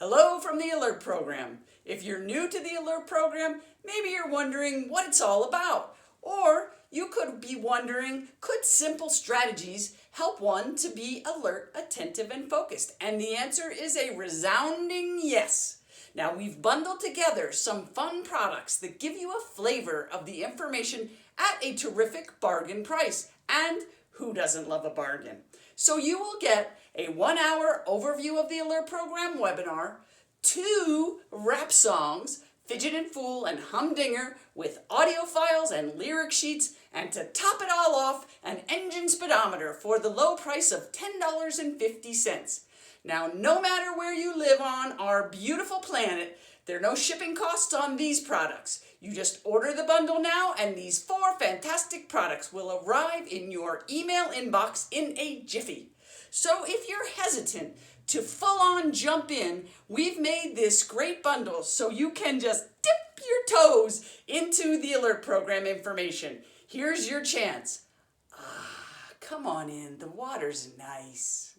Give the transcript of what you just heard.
Hello from the Alert Program. If you're new to the Alert Program, maybe you're wondering what it's all about. Or you could be wondering, could simple strategies help one to be alert, attentive, and focused? And the answer is a resounding yes. Now we've bundled together some fun products that give you a flavor of the information at a terrific bargain price. And who doesn't love a bargain? So you will get a 1-hour overview of the Alert Program webinar, 2 rap songs, Fidget and Fool and Humdinger with audio files and lyric sheets, and to top it all off, an engine speedometer for the low price of $10.50. Now, no matter where you live on our beautiful planet, there are no shipping costs on these products. You just order the bundle now, and these 4 fantastic products will arrive in your email inbox in a jiffy. So if you're hesitant to full-on jump in, we've made this great bundle so you can just dip your toes into the Alert Program information. Here's your chance. Come on in, the water's nice.